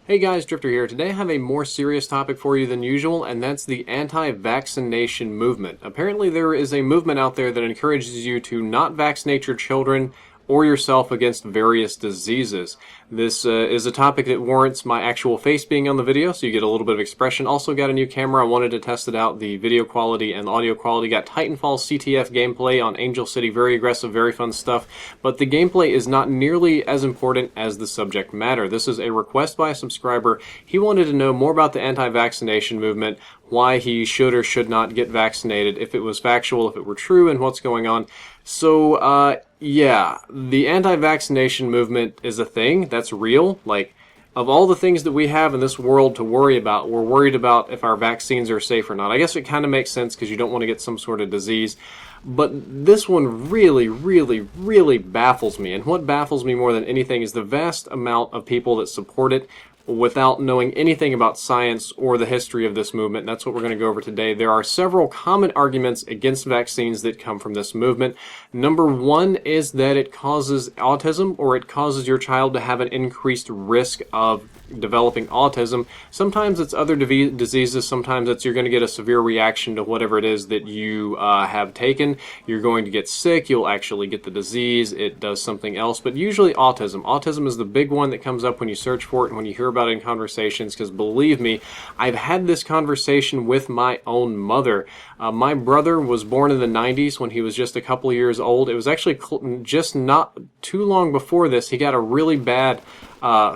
Hey guys, Drifter here. Today I have a more serious topic for you than usual, and that's the anti-vaccination movement. Apparently there is a movement out there that encourages you to not vaccinate your children or yourself against various diseases. This is a topic that warrants my actual face being on the video, so you get a little bit of expression. Also got a new camera. I wanted to test it out. The video quality and audio quality. Got Titanfall CTF gameplay on Angel City. Very aggressive, very fun stuff. But the gameplay is not nearly as important as the subject matter. This is a request by a subscriber. He wanted to know more about the anti-vaccination movement, why he should or should not get vaccinated, if it was factual, if it were true, and what's going on. So, yeah, the anti-vaccination movement is a thing that's real. Like, of all the things that we have in this world to worry about, we're worried about if our vaccines are safe or not. I guess it kind of makes sense because you don't want to get some sort of disease. But this one really, really, really baffles me. And what baffles me more than anything is the vast amount of people that support it without knowing anything about science or the history of this movement. And that's what we're going to go over today. There are several common arguments against vaccines that come from this movement. Number one is that it causes autism, or it causes your child to have an increased risk of developing autism. Sometimes it's other diseases. Sometimes it's you're going to get a severe reaction to whatever it is that you have taken. You're going to get sick. You'll actually get the disease. It does something else. But usually autism. Autism is the big one that comes up when you search for it and when you hear about it in conversations, because believe me, I've had this conversation with my own mother. My brother was born in the 90s when he was just a couple of years old. It was actually just not too long before this. He got a really bad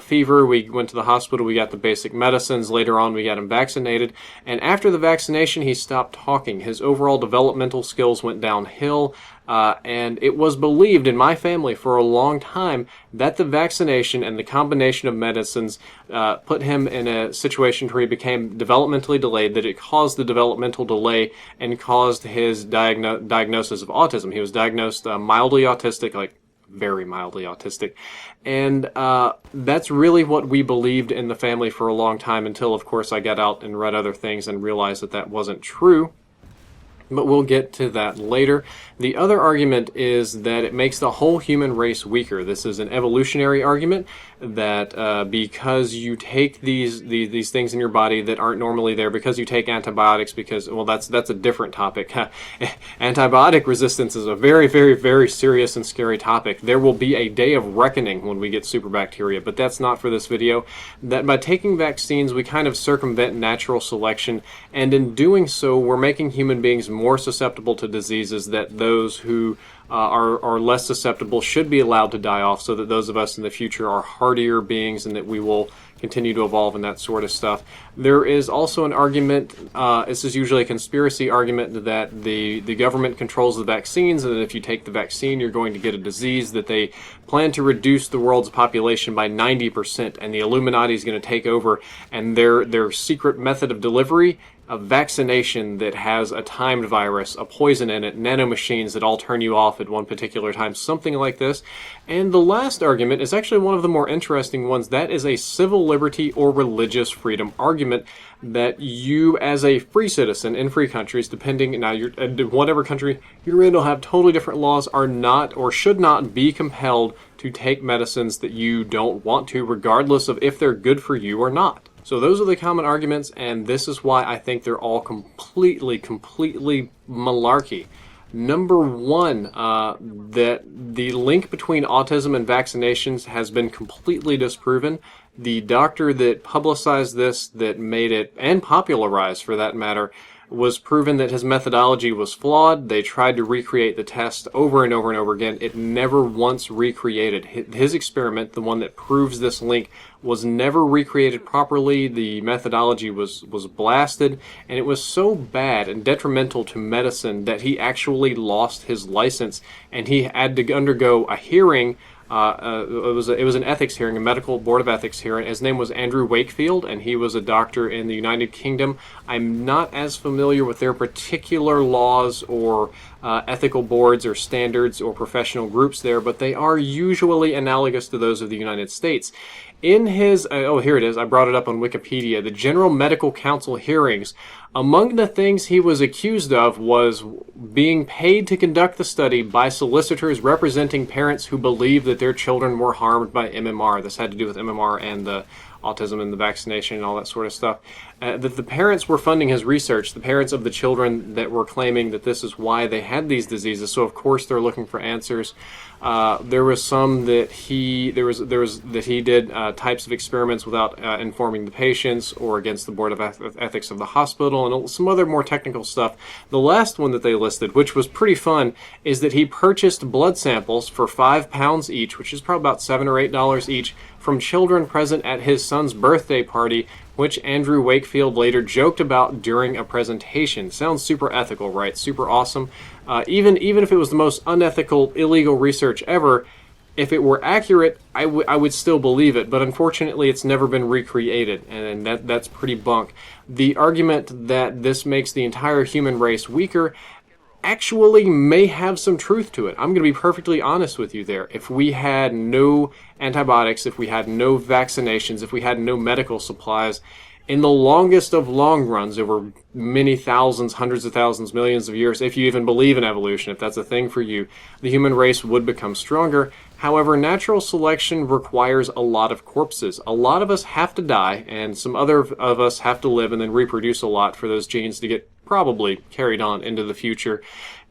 fever. We went to the hospital. We got the basic medicines. Later on, we got him vaccinated. And after the vaccination, he stopped talking. His overall developmental skills went downhill. And it was believed in my family for a long time that the vaccination and the combination of medicines put him in a situation where he became developmentally delayed, that it caused the developmental delay and caused his diagnosis of autism. He was diagnosed mildly autistic, like very mildly autistic. And that's really what we believed in the family for a long time until, of course, I got out and read other things and realized that that wasn't true. But we'll get to that later. The other argument is that it makes the whole human race weaker. This is an evolutionary argument that because you take these things in your body that aren't normally there, because you take antibiotics, because, well, that's a different topic. Antibiotic resistance is a very, very, very serious and scary topic. There will be a day of reckoning when we get superbacteria, but that's not for this video. That by taking vaccines, we kind of circumvent natural selection, and in doing so, we're making human beings more susceptible to diseases that those who are less susceptible should be allowed to die off, so that those of us in the future are hardier beings and that we will continue to evolve and that sort of stuff. There is also an argument, this is usually a conspiracy argument, that the government controls the vaccines, and that if you take the vaccine you're going to get a disease, that they plan to reduce the world's population by 90%, and the Illuminati is going to take over, and their secret method of delivery, a vaccination that has a timed virus, a poison in it, nanomachines that all turn you off at one particular time, something like this. And the last argument is actually one of the more interesting ones. That is a civil liberty or religious freedom argument, that you as a free citizen in free countries, depending, now you're whatever country you're in, will have totally different laws, are not or should not be compelled to take medicines that you don't want to, regardless of if they're good for you or not. So those are the common arguments, and this is why I think they're all completely malarkey. Number one, that the link between autism and vaccinations has been completely disproven. The doctor that publicized this, that made it, and popularized for that matter, was proven that his methodology was flawed. They tried to recreate the test over and over and over again. It never once recreated. His experiment, the one that proves this link, was never recreated properly. The methodology was blasted, and it was so bad and detrimental to medicine that he actually lost his license, and he had to undergo a hearing. It was an ethics hearing, a medical board of ethics hearing. His name was Andrew Wakefield, and he was a doctor in the United Kingdom. I'm not as familiar with their particular laws or ethical boards or standards or professional groups there, but they are usually analogous to those of the United States. In his, oh, here it is, I brought it up on Wikipedia, the General Medical Council hearings, among the things he was accused of was being paid to conduct the study by solicitors representing parents who believed that their children were harmed by MMR. This had to do with MMR and the autism and the vaccination and all that sort of stuff, that the parents were funding his research, the parents of the children that were claiming that this is why they had these diseases. So of course they're looking for answers. There was some that he did types of experiments without informing the patients, or against the board of ethics of the hospital, and some other more technical stuff. The last one that they listed, which was pretty fun, is that he purchased blood samples for £5 each, which is probably about $7 or $8 each, from children present at his son's birthday party, which Andrew Wakefield later joked about during a presentation. Sounds super ethical, right? Super awesome. Even if it was the most unethical, illegal research ever, if it were accurate, I would still believe it. But unfortunately, it's never been recreated, and that's pretty bunk. The argument that this makes the entire human race weaker actually may have some truth to it. I'm going to be perfectly honest with you there. If we had no antibiotics, if we had no vaccinations, if we had no medical supplies, in the longest of long runs, over many thousands, hundreds of thousands, millions of years, if you even believe in evolution, if that's a thing for you, the human race would become stronger. However, natural selection requires a lot of corpses. A lot of us have to die, and some other of us have to live and then reproduce a lot for those genes to get probably carried on into the future.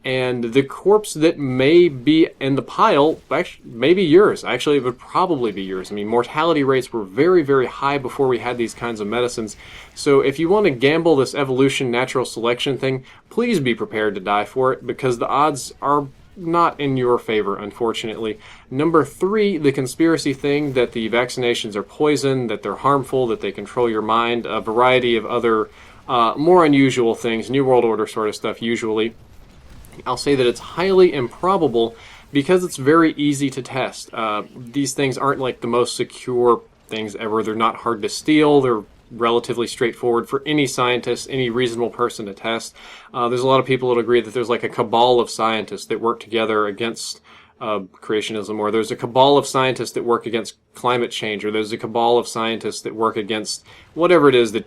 And the corpse that may be in the pile may be yours. Actually, it would probably be yours. I mean, mortality rates were very, very high before we had these kinds of medicines. So if you want to gamble this evolution, natural selection thing, please be prepared to die for it, because the odds are not in your favor, unfortunately. Number 3, the conspiracy thing that the vaccinations are poison, that they're harmful, that they control your mind, a variety of other more unusual things, New World Order sort of stuff usually. I'll say that it's highly improbable because it's very easy to test. These things aren't like the most secure things ever. They're not hard to steal. They're relatively straightforward for any scientist, any reasonable person to test. There's a lot of people that agree that there's like a cabal of scientists that work together against creationism, or there's a cabal of scientists that work against climate change, or there's a cabal of scientists that work against whatever it is that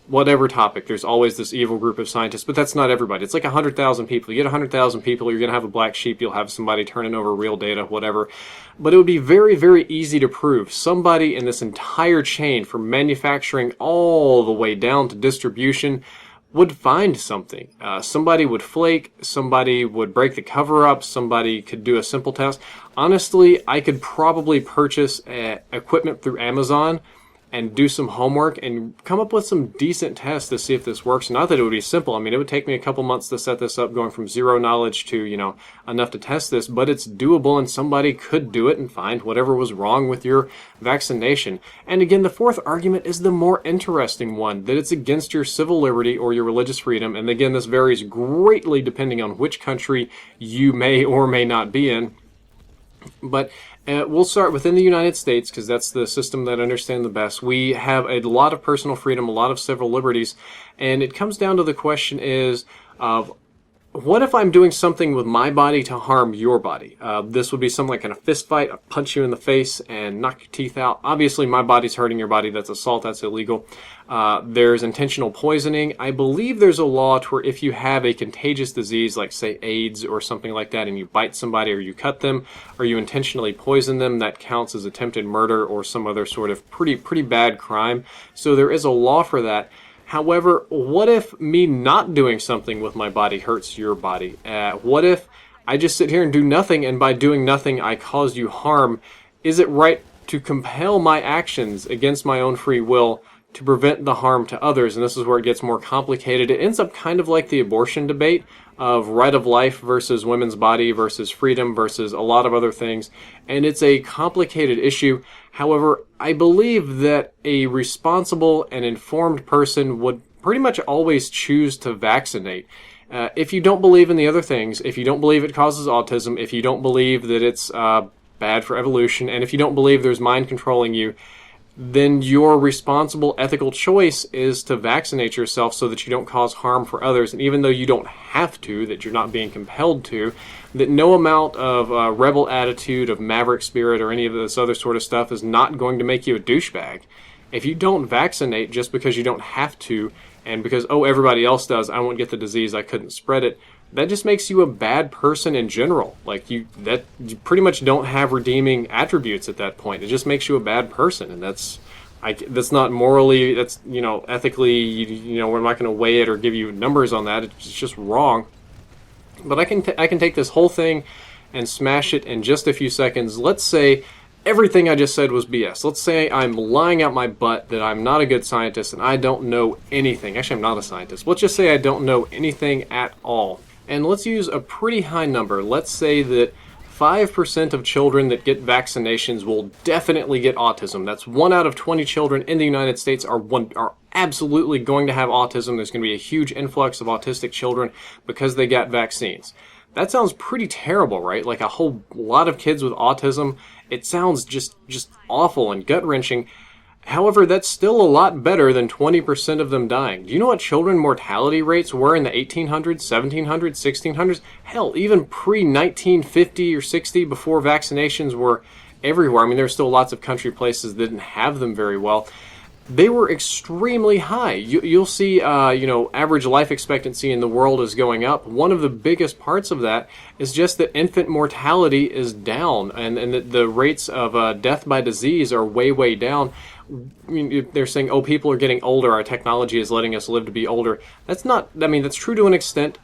whatever topic. There's always this evil group of scientists, but that's not everybody. It's like 100,000 people. You get 100,000 people, you're going to have a black sheep, you'll have somebody turning over real data, whatever. But it would be very, very easy to prove. Somebody in this entire chain, from manufacturing all the way down to distribution, would find something. Somebody would flake, somebody would break the cover up, somebody could do a simple test. Honestly, I could probably purchase equipment through Amazon and do some homework and come up with some decent tests to see if this works. Not that it would be simple. I mean, it would take me a couple months to set this up, going from zero knowledge to, enough to test this, but it's doable, and somebody could do it and find whatever was wrong with your vaccination. And again, the 4th argument is the more interesting one, that it's against your civil liberty or your religious freedom. And again, this varies greatly depending on which country you may or may not be in. But we'll start within the United States, because that's the system that I understand the best. We have a lot of personal freedom, a lot of civil liberties, and it comes down to the question is, what if I'm doing something with my body to harm your body? This would be something like in a fist fight. I'll punch you in the face and knock your teeth out. Obviously, my body's hurting your body. That's assault. That's illegal. There's intentional poisoning. I believe there's a law to where if you have a contagious disease, like say AIDS or something like that, and you bite somebody or you cut them or you intentionally poison them, that counts as attempted murder or some other sort of pretty bad crime. So there is a law for that. However, what if me not doing something with my body hurts your body? What if I just sit here and do nothing, and by doing nothing I cause you harm? Is it right to compel my actions against my own free will to prevent the harm to others? And this is where it gets more complicated. It ends up kind of like the abortion debate of right of life versus women's body versus freedom versus a lot of other things. And it's a complicated issue. However, I believe that a responsible and informed person would pretty much always choose to vaccinate. If you don't believe in the other things, if you don't believe it causes autism, if you don't believe that it's bad for evolution, and if you don't believe there's mind controlling you, then your responsible ethical choice is to vaccinate yourself so that you don't cause harm for others. And even though you don't have to, that you're not being compelled to, that no amount of rebel attitude, of maverick spirit, or any of this other sort of stuff is not going to make you a douchebag. If you don't vaccinate just because you don't have to, and because, everybody else does, I won't get the disease, I couldn't spread it, that just makes you a bad person in general. Like you pretty much don't have redeeming attributes at that point. It just makes you a bad person, and that's not morally, that's, ethically, we're not going to weigh it or give you numbers on that. It's just wrong. But I can take this whole thing and smash it in just a few seconds. Let's say everything I just said was BS. Let's say I'm lying out my butt that I'm not a good scientist and I don't know anything. Actually, I'm not a scientist. Let's just say I don't know anything at all. And let's use a pretty high number. Let's say that 5% of children that get vaccinations will definitely get autism. That's 1 out of 20 children in the United States are absolutely going to have autism. There's going to be a huge influx of autistic children because they got vaccines. That sounds pretty terrible, right? Like a whole lot of kids with autism. It sounds just awful and gut-wrenching. However, that's still a lot better than 20% of them dying. Do you know what children mortality rates were in the 1800s, 1700s, 1600s? Hell, even pre-1950 or 60, before vaccinations were everywhere. I mean, there were still lots of country places that didn't have them very well. They were extremely high. You'll see, average life expectancy in the world is going up. One of the biggest parts of that is just that infant mortality is down, and the rates of death by disease are way, way down. I mean, they're saying, oh, people are getting older, our technology is letting us live to be older. That's true to an extent,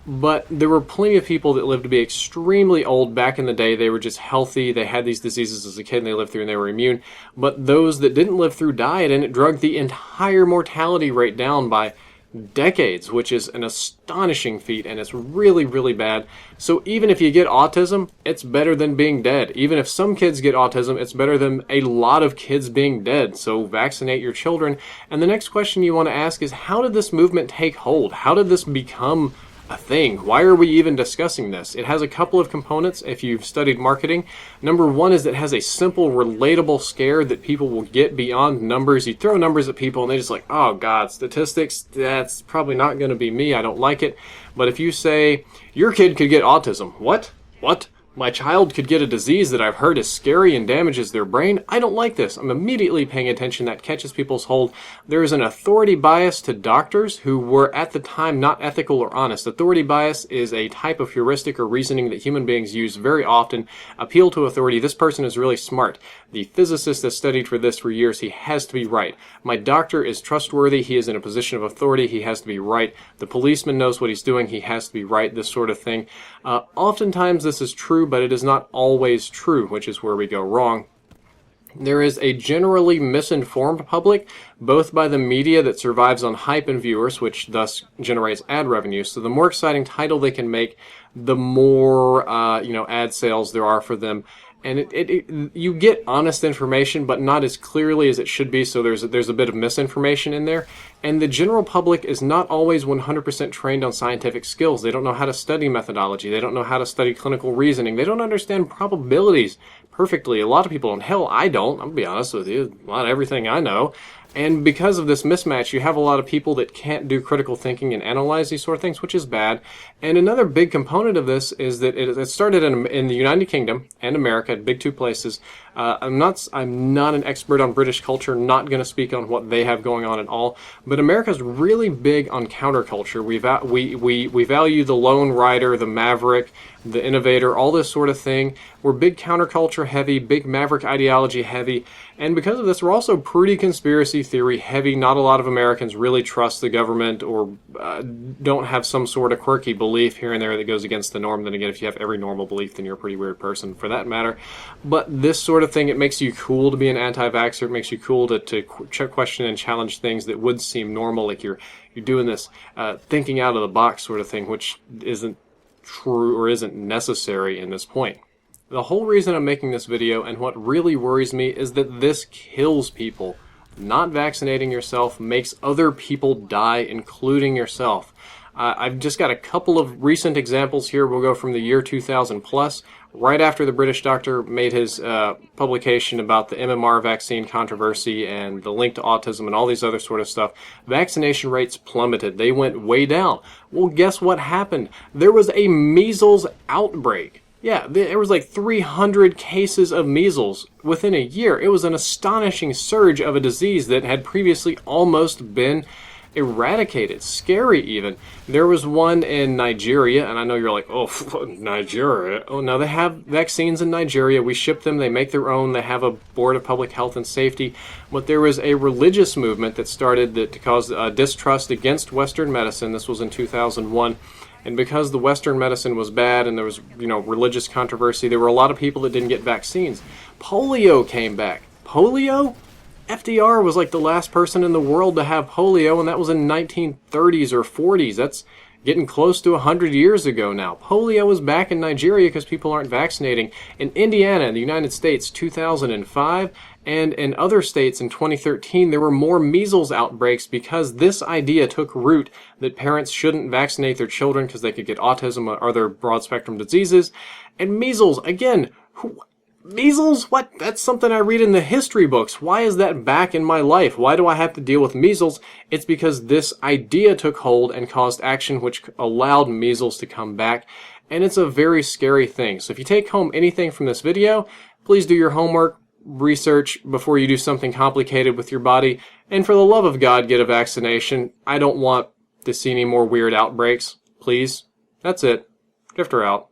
but there were plenty of people that lived to be extremely old back in the day. They were just healthy, they had these diseases as a kid, and they lived through and they were immune. But those that didn't live through died, and it drug the entire mortality rate down by decades, which is an astonishing feat, and it's really, really bad. So even if you get autism, it's better than being dead. Even if some kids get autism, it's better than a lot of kids being dead. So vaccinate your children. And the next question you want to ask is, how did this movement take hold? How did this become a thing? Why are we even discussing this? It has a couple of components if you've studied marketing. Number one is it has a simple, relatable scare that people will get beyond numbers. You throw numbers at people and they're just like, oh God, statistics, that's probably not going to be me. I don't like it. But if you say, your kid could get autism. What? My child could get a disease that I've heard is scary and damages their brain. I don't like this. I'm immediately paying attention. That catches people's hold. There is an authority bias to doctors who were at the time not ethical or honest. Authority bias is a type of heuristic or reasoning that human beings use very often. Appeal to authority. This person is really smart. The physicist has studied for this for years. He has to be right. My doctor is trustworthy. He is in a position of authority. He has to be right. The policeman knows what he's doing. He has to be right. This sort of thing. Oftentimes this is true, but it is not always true, which is where we go wrong. There is a generally misinformed public, both by the media that survives on hype and viewers, which thus generates ad revenue. So the more exciting title they can make, the more ad sales there are for them. And you get honest information, but not as clearly as it should be, so there's a bit of misinformation in there. And the general public is not always 100% trained on scientific skills. They don't know how to study methodology. They don't know how to study clinical reasoning. They don't understand probabilities perfectly. A lot of people don't. Hell, I don't. I'll be honest with you. Not everything I know. And because of this mismatch, you have a lot of people that can't do critical thinking and analyze these sort of things, which is bad. And another big component of this is that it started in the United Kingdom and America, big two places. I'm not an expert on British culture, not going to speak on what they have going on at all. But America's really big on counterculture. We value the lone rider, the maverick, the innovator, all this sort of thing. We're big counterculture heavy, big maverick ideology heavy. And because of this, we're also pretty conspiracy theory heavy. Not a lot of Americans really trust the government or don't have some sort of quirky belief here and there that goes against the norm. Then again, if you have every normal belief, then you're a pretty weird person for that matter. But this sort of thing, it makes you cool to be an anti-vaxxer. It makes you cool to question and challenge things that would seem normal, like you're doing this thinking out of the box sort of thing, which isn't true or isn't necessary in this point. The whole reason I'm making this video, and what really worries me, is that this kills people. Not vaccinating yourself makes other people die, including yourself. I've just got a couple of recent examples here. We'll go from the year 2000 plus, right after the British doctor made his publication about the MMR vaccine controversy and the link to autism and all these other sort of stuff. Vaccination rates plummeted. They went way down. Well, guess what happened? There was a measles outbreak. Yeah, there was like 300 cases of measles within a year. It was an astonishing surge of a disease that had previously almost been eradicated. Scary even. There was one in Nigeria, and I know you're like, oh, Nigeria. Oh, no, they have vaccines in Nigeria. We ship them. They make their own. They have a board of public health and safety. But there was a religious movement that started to cause distrust against Western medicine. This was in 2001. And because the Western medicine was bad and there was, religious controversy, there were a lot of people that didn't get vaccines. Polio came back. Polio? FDR was like the last person in the world to have polio, and that was in 1930s or 40s. That's getting close to 100 years ago now. Polio was back in Nigeria because people aren't vaccinating. In Indiana, in the United States, 2005, and in other states in 2013, there were more measles outbreaks because this idea took root that parents shouldn't vaccinate their children because they could get autism or other broad-spectrum diseases. And measles, again, measles? What? That's something I read in the history books. Why is that back in my life? Why do I have to deal with measles? It's because this idea took hold and caused action which allowed measles to come back. And it's a very scary thing. So if you take home anything from this video, please do your homework, research before you do something complicated with your body. And for the love of God, get a vaccination. I don't want to see any more weird outbreaks. Please. That's it. Drifter out.